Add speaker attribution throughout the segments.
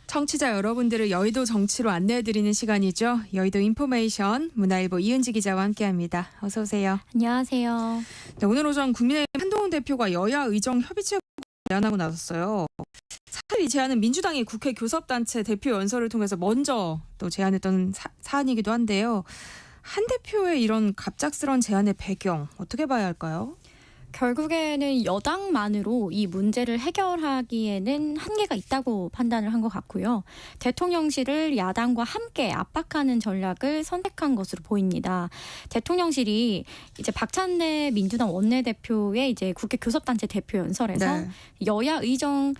Speaker 1: 청취자 여러분들을 여의도 정치로 안내해드리는 시간이죠. 여의도 인포메이션 문화일보 이은지 기자와 함께합니다. 어서 오세요.
Speaker 2: 안녕하세요.
Speaker 1: 네, 오늘 오전 국민의힘 한동훈 대표가 여야 의정 협의체 제안하고 나섰어요. 사실 이 제안은 민주당이 국회 교섭단체 대표 연설을 통해서 먼저 또 제안했던 사안이기도 한데요. 한 대표의 이런 갑작스러운 제안의 배경 어떻게 봐야 할까요?
Speaker 2: 결국에는 여당만으로 이 문제를 해결하기에는 한계가 있다고 판단을 한 것 같고요. 대통령실을 야당과 함께 압박하는 전략을 선택한 것으로 보입니다. 대통령실이 이제 박찬대 민주당 원내대표의 이제 국회 교섭단체 대표 연설에서
Speaker 1: 네.
Speaker 2: 여야 의정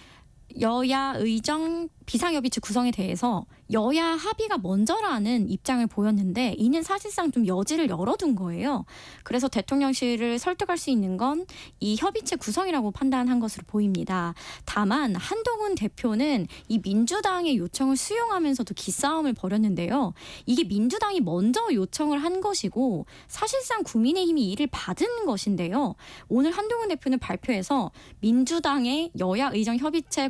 Speaker 2: 비상협의체 구성에 대해서 여야 합의가 먼저라는 입장을 보였는데 이는 사실상 좀 여지를 열어둔 거예요. 그래서 대통령실을 설득할 수 있는 건 이 협의체 구성이라고 판단한 것으로 보입니다. 다만 한동훈 대표는 이 민주당의 요청을 수용하면서도 기싸움을 벌였는데요. 이게 민주당이 먼저 요청을 한 것이고 사실상 국민의힘이 이를 받은 것인데요. 오늘 한동훈 대표는 발표에서 민주당의 여야 의정 협의체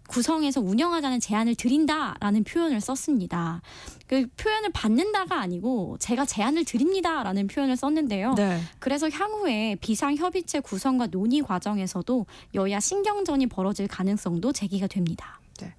Speaker 2: 구성해서 운영하자는 제안을 드린다라는 표현을 썼습니다. 그 표현을 받는다가 아니고 제가 제안을 드립니다라는 표현을 썼는데요.
Speaker 1: 네.
Speaker 2: 그래서 향후에 비상협의체 구성과 논의 과정에서도 여야 신경전이 벌어질 가능성도 제기가 됩니다.
Speaker 1: 네.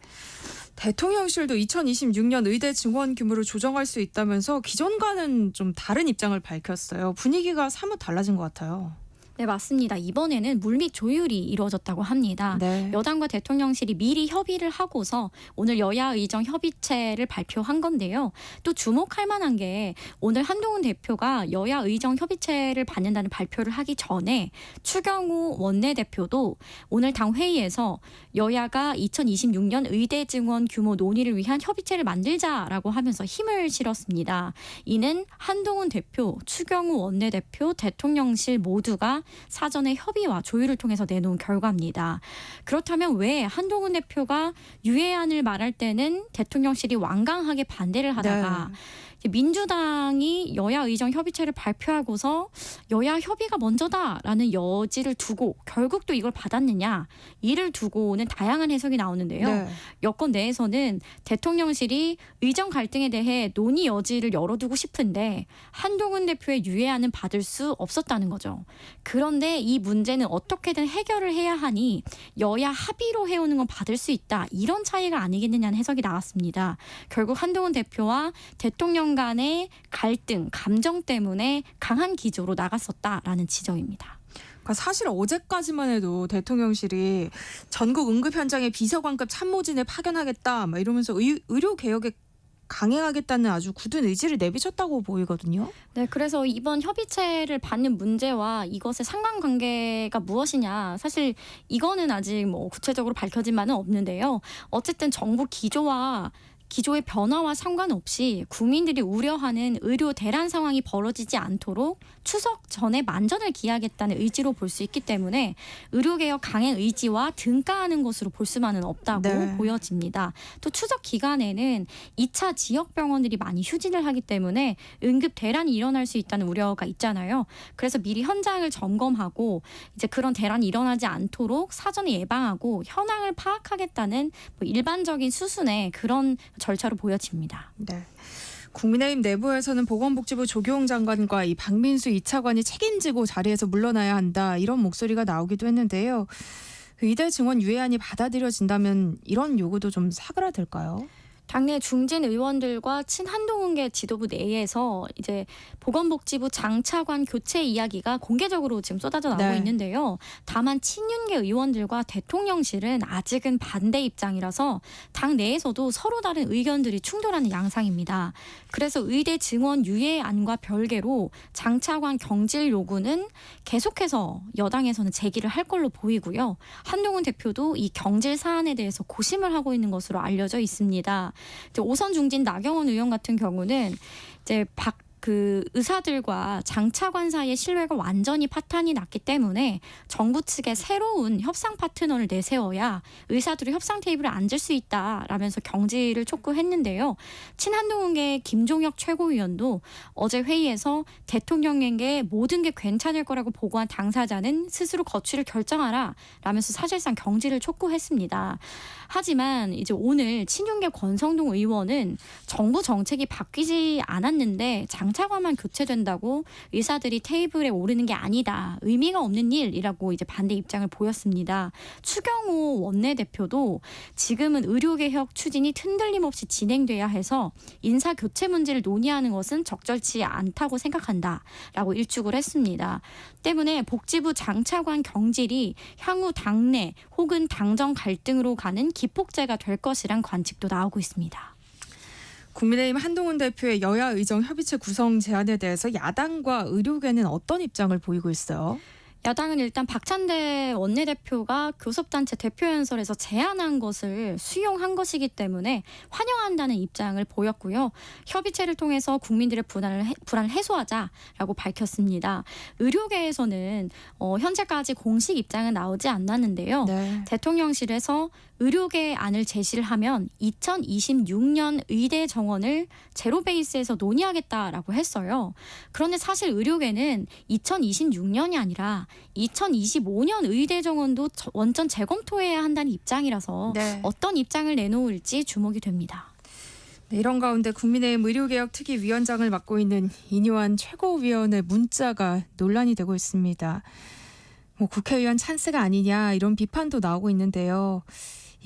Speaker 1: 대통령실도 2026년 의대 증원 규모를 조정할 수 있다면서 기존과는 좀 다른 입장을 밝혔어요. 분위기가 사뭇 달라진 것 같아요.
Speaker 2: 네, 맞습니다. 이번에는 물밑 조율이 이루어졌다고 합니다.
Speaker 1: 네.
Speaker 2: 여당과 대통령실이 미리 협의를 하고서 오늘 여야 의정 협의체를 발표한 건데요. 또 주목할 만한 게 오늘 한동훈 대표가 여야 의정 협의체를 받는다는 발표를 하기 전에 추경호 원내대표도 오늘 당 회의에서 여야가 2026년 의대 증원 규모 논의를 위한 협의체를 만들자라고 하면서 힘을 실었습니다. 이는 한동훈 대표, 추경호 원내대표, 대통령실 모두가 사전에 협의와 조율을 통해서 내놓은 결과입니다. 그렇다면 왜 한동훈 대표가 유예안을 말할 때는 대통령실이 완강하게 반대를 하다가
Speaker 1: 네.
Speaker 2: 민주당이 여야 의정 협의체를 발표하고서 여야 협의가 먼저다라는 여지를 두고 결국 또 이걸 받았느냐 이를 두고는 다양한 해석이 나오는데요.
Speaker 1: 네.
Speaker 2: 여권 내에서는 대통령실이 의정 갈등에 대해 논의 여지를 열어두고 싶은데 한동훈 대표의 유예안은 받을 수 없었다는 거죠. 그런데 이 문제는 어떻게든 해결을 해야 하니 여야 합의로 해오는 건 받을 수 있다. 이런 차이가 아니겠느냐는 해석이 나왔습니다. 결국 한동훈 대표와 대통령 간의 갈등, 감정 때문에 강한 기조로 나갔었다라는 지적입니다.
Speaker 1: 그러니까 사실 어제까지만 해도 대통령실이 전국 응급 현장에 비서관급 참모진을 파견하겠다 막 이러면서 의료 개혁에 강행하겠다는 아주 굳은 의지를 내비쳤다고 보이거든요.
Speaker 2: 네, 그래서 이번 협의체를 받는 문제와 이것의 상관관계가 무엇이냐. 사실 이거는 아직 뭐 구체적으로 밝혀진 바는 없는데요. 어쨌든 정부 기조의 변화와 상관없이 국민들이 우려하는 의료 대란 상황이 벌어지지 않도록 추석 전에 만전을 기하겠다는 의지로 볼 수 있기 때문에 의료개혁 강행 의지와 등가하는 것으로 볼 수만은 없다고
Speaker 1: 네.
Speaker 2: 보여집니다. 또 추석 기간에는 2차 지역병원들이 많이 휴진을 하기 때문에 응급 대란이 일어날 수 있다는 우려가 있잖아요. 그래서 미리 현장을 점검하고 이제 그런 대란이 일어나지 않도록 사전에 예방하고 현황을 파악하겠다는 뭐 일반적인 수순의 그런 절차로 보여집니다.
Speaker 1: 네. 국민의힘 내부에서는 보건복지부 조교용 장관과 이 박민수 2차관이 책임지고 자리에서 물러나야 한다 이런 목소리가 나오기도 했는데요. 의대 증원 유예안이 받아들여진다면 이런 요구도 좀 사그라들까요?
Speaker 2: 당내 중진 의원들과 친한동훈계 지도부 내에서 이제 보건복지부 장차관 교체 이야기가 공개적으로 지금 쏟아져 나오고
Speaker 1: 네.
Speaker 2: 있는데요. 다만 친윤계 의원들과 대통령실은 아직은 반대 입장이라서 당 내에서도 서로 다른 의견들이 충돌하는 양상입니다. 그래서 의대 증원 유예안과 별개로 장차관 경질 요구는 계속해서 여당에서는 제기를 할 걸로 보이고요. 한동훈 대표도 이 경질 사안에 대해서 고심을 하고 있는 것으로 알려져 있습니다. 이제 오선 중진 나경원 의원 같은 경우는 이제 그 의사들과 장차관 사이의 신뢰가 완전히 파탄이 났기 때문에 정부 측에 새로운 협상 파트너를 내세워야 의사들이 협상 테이블에 앉을 수 있다라면서 경지를 촉구했는데요. 친한동훈계 김종혁 최고위원도 어제 회의에서 대통령에게 모든 게 괜찮을 거라고 보고한 당사자는 스스로 거취를 결정하라 라면서 사실상 경지를 촉구했습니다. 하지만 이제 오늘 친윤계 권성동 의원은 정부 정책이 바뀌지 않았는데 장차관만 교체된다고 의사들이 테이블에 오르는 게 아니다. 의미가 없는 일이라고 이제 반대 입장을 보였습니다. 추경호 원내대표도 지금은 의료개혁 추진이 흔들림 없이 진행돼야 해서 인사 교체 문제를 논의하는 것은 적절치 않다고 생각한다라고 일축을 했습니다. 때문에 복지부 장차관 경질이 향후 당내 혹은 당정 갈등으로 가는 기폭제가 될 것이란 관측도 나오고 있습니다.
Speaker 1: 국민의힘 한동훈 대표의 여야 의정 협의체 구성 제안에 대해서 야당과 의료계는 어떤 입장을 보이고 있어요?
Speaker 2: 야당은 일단 박찬대 원내대표가 교섭단체 대표연설에서 제안한 것을 수용한 것이기 때문에 환영한다는 입장을 보였고요. 협의체를 통해서 국민들의 불안을 해소하자라고 밝혔습니다. 의료계에서는 현재까지 공식 입장은 나오지 않았는데요.
Speaker 1: 네.
Speaker 2: 대통령실에서 의료계 안을 제시를 하면 2026년 의대 정원을 제로 베이스에서 논의하겠다라고 했어요. 그런데 사실 의료계는 2026년이 아니라 2025년 의대 정원도 원전 재검토해야 한다는 입장이라서
Speaker 1: 네.
Speaker 2: 어떤 입장을 내놓을지 주목이 됩니다.
Speaker 1: 네, 이런 가운데 국민의힘 의료개혁 특위위원장을 맡고 있는 인요한 최고위원의 문자가 논란이 되고 있습니다. 국회의원 찬스가 아니냐 이런 비판도 나오고 있는데요.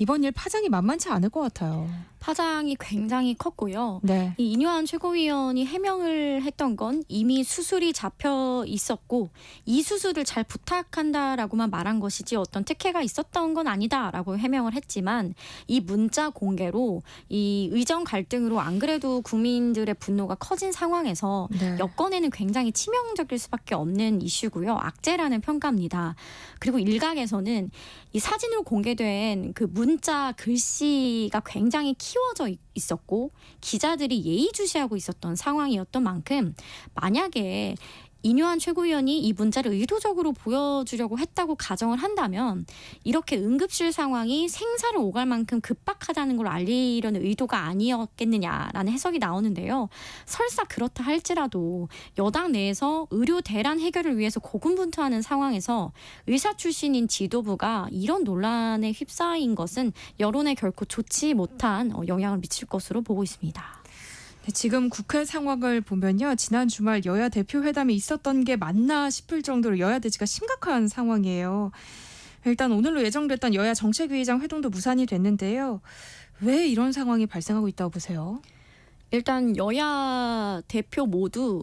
Speaker 1: 이번 일 파장이 만만치 않을 것 같아요.
Speaker 2: 파장이 굉장히 컸고요.
Speaker 1: 네.
Speaker 2: 이 인요한 최고위원이 해명을 했던 건 이미 수술이 잡혀 있었고 이 수술을 잘 부탁한다라고만 말한 것이지 어떤 특혜가 있었던 건 아니다라고 해명을 했지만 이 문자 공개로 이 의정 갈등으로 안 그래도 국민들의 분노가 커진 상황에서
Speaker 1: 네.
Speaker 2: 여권에는 굉장히 치명적일 수밖에 없는 이슈고요. 악재라는 평가입니다. 그리고 일각에서는 이 사진으로 공개된 그 문자 글씨가 굉장히 키워져 있었고 기자들이 예의주시하고 있었던 상황이었던 만큼 만약에 인요한 최고위원이 이 문자를 의도적으로 보여주려고 했다고 가정을 한다면 이렇게 응급실 상황이 생사를 오갈 만큼 급박하다는 걸 알리려는 의도가 아니었겠느냐라는 해석이 나오는데요. 설사 그렇다 할지라도 여당 내에서 의료 대란 해결을 위해서 고군분투하는 상황에서 의사 출신인 지도부가 이런 논란에 휩싸인 것은 여론에 결코 좋지 못한 영향을 미칠 것으로 보고 있습니다.
Speaker 1: 네, 지금 국회 상황을 보면요. 지난 주말 여야 대표 회담이 있었던 게 맞나 싶을 정도로 여야 대치가 심각한 상황이에요. 일단 오늘로 예정됐던 여야 정책위의장 회동도 무산이 됐는데요. 왜 이런 상황이 발생하고 있다고 보세요?
Speaker 2: 일단 여야 대표 모두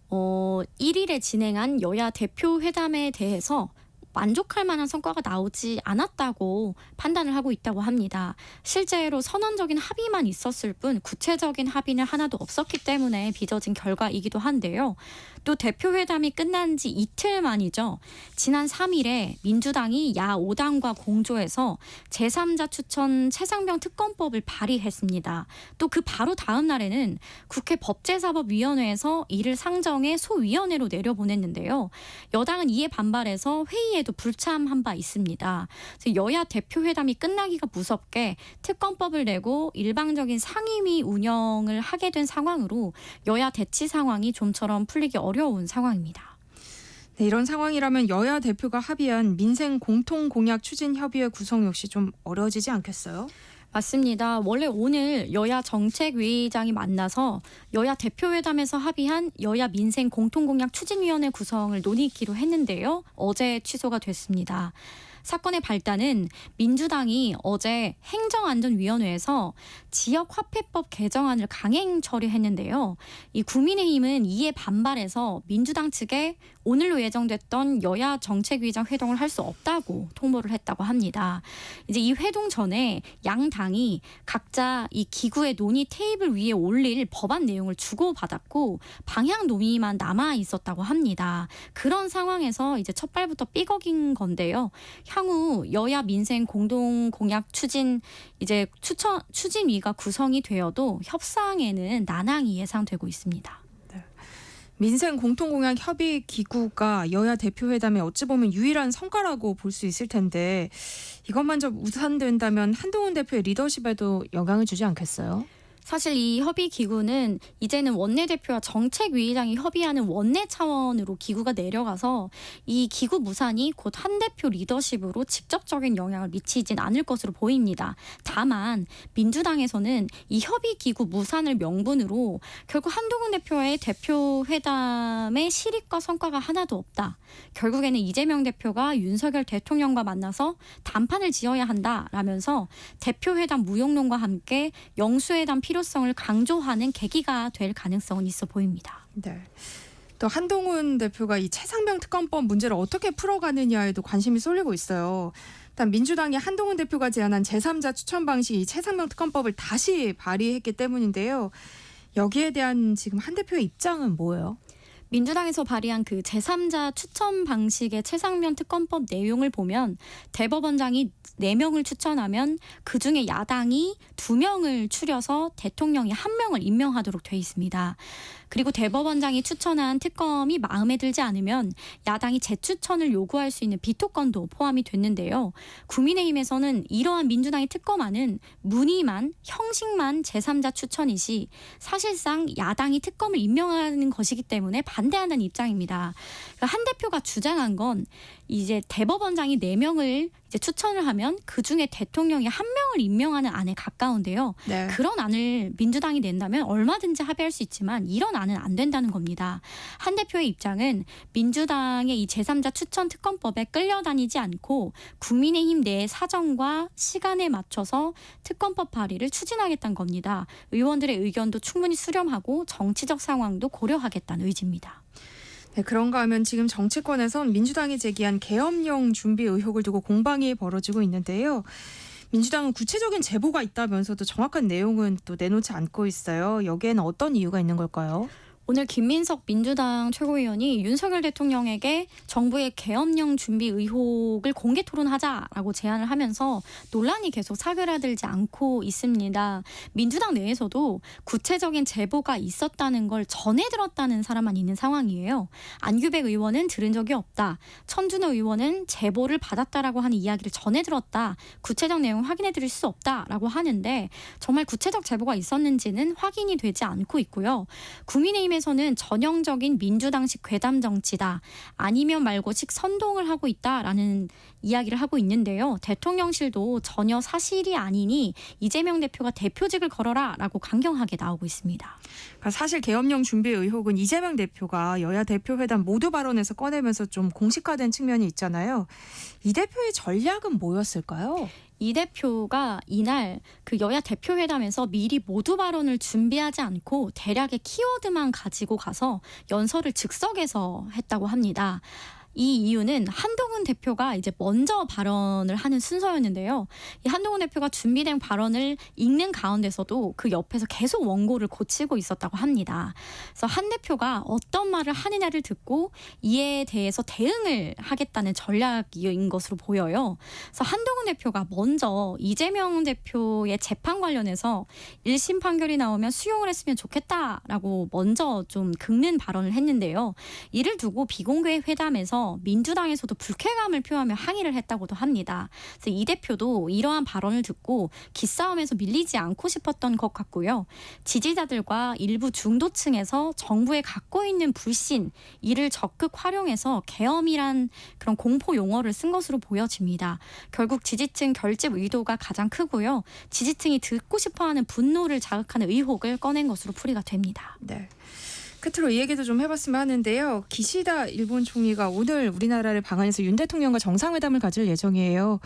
Speaker 2: 1일에 진행한 여야 대표 회담에 대해서 만족할 만한 성과가 나오지 않았다고 판단을 하고 있다고 합니다. 실제로 선언적인 합의만 있었을 뿐 구체적인 합의는 하나도 없었기 때문에 빚어진 결과이기도 한데요. 또 대표회담이 끝난 지 이틀 만이죠. 지난 3일에 민주당이 야5당과 공조해서 제3자 추천 최상병 특검법을 발의했습니다. 또 그 바로 다음 날에는 국회 법제사법위원회에서 이를 상정해 소위원회로 내려보냈는데요. 여당은 이에 반발해서 회의에도 불참한 바 있습니다. 여야 대표회담이 끝나기가 무섭게 특검법을 내고 일방적인 상임위 운영을 하게 된 상황으로 여야 대치 상황이 좀처럼 풀리기 어려운 상황입니다.
Speaker 1: 네, 이런 상황이라면 여야 대표가 합의한 민생 공통 공약 추진 협의회 구성 역시 좀 어려워지지 않겠어요?
Speaker 2: 맞습니다. 원래 오늘 여야 정책위의장이 만나서 여야 대표회담에서 합의한 여야 민생 공통공약 추진위원회 구성을 논의키로 했는데요. 어제 취소가 됐습니다. 사건의 발단은 민주당이 어제 행정안전위원회에서 지역화폐법 개정안을 강행 처리했는데요. 이 국민의힘은 이에 반발해서 민주당 측에 오늘로 예정됐던 여야 정책위의장 회동을 할 수 없다고 통보를 했다고 합니다. 이제 이 회동 전에 양 당이 각자 이 기구의 논의 테이블 위에 올릴 법안 내용을 주고받았고 방향 논의만 남아 있었다고 합니다. 그런 상황에서 이제 첫 발부터 삐걱인 건데요. 향후 여야 민생 공동 공약 추진 이제 추진위가 구성이 되어도 협상에는 난항이 예상되고 있습니다.
Speaker 1: 민생 공통공약 협의 기구가 여야 대표 회담의 어찌 보면 유일한 성과라고 볼 수 있을 텐데 이것만 좀 우산된다면 한동훈 대표의 리더십에도 영향을 주지 않겠어요?
Speaker 2: 사실 이 협의 기구는 이제는 원내대표와 정책위의장이 협의하는 원내 차원으로 기구가 내려가서 이 기구 무산이 곧 한 대표 리더십으로 직접적인 영향을 미치진 않을 것으로 보입니다. 다만 민주당에서는 이 협의 기구 무산을 명분으로 결국 한동훈 대표의 대표 회담의 실익과 성과가 하나도 없다. 결국에는 이재명 대표가 윤석열 대통령과 만나서 담판을 지어야 한다라면서 대표 회담 무용론과 함께 영수회담 필요성을 강조하는 계기가 될 가능성은 있어 보입니다.
Speaker 1: 네. 또 한동훈 대표가 이 최상병 특검법 문제를 어떻게 풀어가느냐에도 관심이 쏠리고 있어요. 일단 민주당이 한동훈 대표가 제안한 제3자 추천 방식 이 최상병 특검법을 다시 발의했기 때문인데요. 여기에 대한 지금 한 대표의 입장은 뭐예요?
Speaker 2: 민주당에서 발의한 그 제3자 추천 방식의 최상병 특검법 내용을 보면 대법원장이 4명을 추천하면 그중에 야당이 2명을 추려서 대통령이 1명을 임명하도록 돼 있습니다. 그리고 대법원장이 추천한 특검이 마음에 들지 않으면 야당이 재추천을 요구할 수 있는 비토권도 포함이 됐는데요. 국민의힘에서는 이러한 민주당의 특검안은 문의만, 형식만 제3자 추천이시 사실상 야당이 특검을 임명하는 것이기 때문에 반대하는 입장입니다. 그러니까 한 대표가 주장한 건 이제 대법원장이 4명을 이제 추천을 하면 그중에 대통령이 1명을 임명하는 안에 가까운데요.
Speaker 1: 네.
Speaker 2: 그런 안을 민주당이 낸다면 얼마든지 합의할 수 있지만 이런 안은 안 된다는 겁니다. 한 대표의 입장은 민주당의 이 제3자 추천 특검법에 끌려다니지 않고 국민의힘 내의 사정과 시간에 맞춰서 특검법 발의를 추진하겠다는 겁니다. 의원들의 의견도 충분히 수렴하고 정치적 상황도 고려하겠다는 의지입니다.
Speaker 1: 네, 그런가 하면 지금 정치권에선 민주당이 제기한 계엄령 준비 의혹을 두고 공방이 벌어지고 있는데요. 민주당은 구체적인 제보가 있다면서도 정확한 내용은 또 내놓지 않고 있어요. 여기에는 어떤 이유가 있는 걸까요?
Speaker 2: 오늘 김민석 민주당 최고위원이 윤석열 대통령에게 정부의 계엄령 준비 의혹을 공개 토론하자라고 제안을 하면서 논란이 계속 사그라들지 않고 있습니다. 민주당 내에서도 구체적인 제보가 있었다는 걸 전해 들었다는 사람만 있는 상황이에요. 안규백 의원은 들은 적이 없다. 천준호 의원은 제보를 받았다라고 하는 이야기를 전해 들었다. 구체적 내용을 확인해 드릴 수 없다라고 하는데 정말 구체적 제보가 있었는지는 확인이 되지 않고 있고요. 국민의힘의 에서는 전형적인 민주당식 괴담 정치다. 아니면 말고식 선동을 하고 있다라는 이야기를 하고 있는데요. 대통령실도 전혀 사실이 아니니 이재명 대표가 대표직을 걸어라라고 강경하게 나오고 있습니다.
Speaker 1: 그러니까 사실 계엄령 준비 의혹은 이재명 대표가 여야 대표 회담 모두 발언에서 꺼내면서 좀 공식화된 측면이 있잖아요. 이 대표의 전략은 뭐였을까요?
Speaker 2: 이 대표가 이날 그 여야 대표회담에서 미리 모두 발언을 준비하지 않고 대략의 키워드만 가지고 가서 연설을 즉석에서 했다고 합니다. 이 이유는 한동훈 대표가 이제 먼저 발언을 하는 순서였는데요. 이 한동훈 대표가 준비된 발언을 읽는 가운데서도 그 옆에서 계속 원고를 고치고 있었다고 합니다. 그래서 한 대표가 어떤 말을 하느냐를 듣고 이에 대해서 대응을 하겠다는 전략인 것으로 보여요. 그래서 한동훈 대표가 먼저 이재명 대표의 재판 관련해서 1심 판결이 나오면 수용을 했으면 좋겠다라고 먼저 좀 긁는 발언을 했는데요. 이를 두고 비공개 회담에서 민주당에서도 불쾌감을 표하며 항의를 했다고도 합니다. 그래서 이 대표도 이러한 발언을 듣고 기싸움에서 밀리지 않고 싶었던 것 같고요. 지지자들과 일부 중도층에서 정부에 갖고 있는 불신, 이를 적극 활용해서 계엄이란 그런 공포 용어를 쓴 것으로 보여집니다. 결국 지지층 결집 의도가 가장 크고요. 지지층이 듣고 싶어하는 분노를 자극하는 의혹을 꺼낸 것으로 풀이가 됩니다.
Speaker 1: 네. 끝으로 이 얘기도 좀 해봤으면 하는데요. 기시다 일본 총리가 오늘 우리나라를 방한해서 윤 대통령과 정상회담을 가질 예정이에요.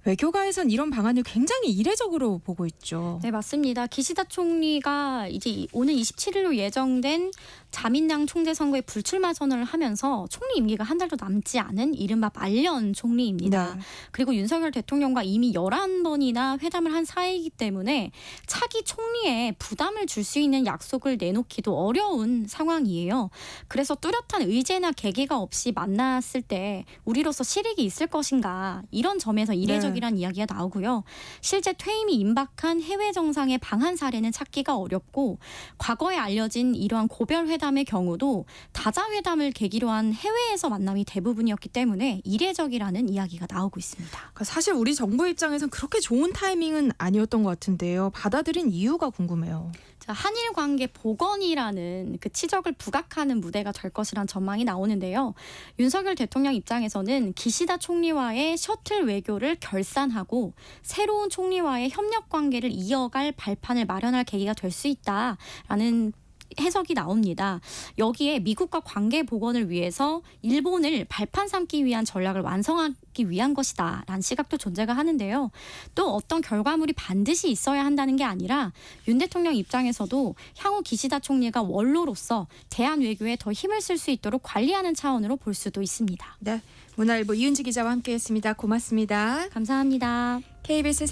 Speaker 1: 외교가에선 이런 방안을 굉장히 이례적으로 보고 있죠.
Speaker 2: 네, 맞습니다. 기시다 총리가 이제 오늘 27일로 예정된 자민당 총재 선거에 불출마 선언을 하면서 총리 임기가 한 달도 남지 않은 이른바 말년 총리입니다.
Speaker 1: 네.
Speaker 2: 그리고 윤석열 대통령과 이미 11번이나 회담을 한 사이이기 때문에 차기 총리에 부담을 줄 수 있는 약속을 내놓기도 어려운 상황이에요. 그래서 뚜렷한 의제나 계기가 없이 만났을 때 우리로서 실익이 있을 것인가, 이런 점에서 이례적인 이례적이란 이야기가 나오고요. 실제 퇴임이 임박한 해외 정상의 방한 사례는 찾기가 어렵고 과거에 알려진 이러한 고별 회담의 경우도 다자회담을 계기로 한 해외에서 만남이 대부분이었기 때문에 이례적이라는 이야기가 나오고 있습니다.
Speaker 1: 그러니까 사실 우리 정부 입장에선 그렇게 좋은 타이밍은 아니었던 것 같은데요. 받아들인 이유가 궁금해요.
Speaker 2: 자, 한일 관계 복원이라는 그 치적을 부각하는 무대가 될 것이란 전망이 나오는데요. 윤석열 대통령 입장에서는 기시다 총리와의 셔틀 외교를 결산하고 새로운 총리와의 협력 관계를 이어갈 발판을 마련할 계기가 될 수 있다라는 해석이 나옵니다. 여기에 미국과 관계 복원을 위해서 일본을 발판 삼기 위한 전략을 완성하기 위한 것이다 라는 시각도 존재가 하는데요. 또 어떤 결과물이 반드시 있어야 한다는 게 아니라 윤 대통령 입장에서도 향후 기시다 총리가 원로로서 대한 외교에 더 힘을 쓸 수 있도록 관리하는 차원으로 볼 수도 있습니다.
Speaker 1: 네, 문화일보 이은지 기자와 함께했습니다. 고맙습니다.
Speaker 2: 감사합니다.
Speaker 1: KBS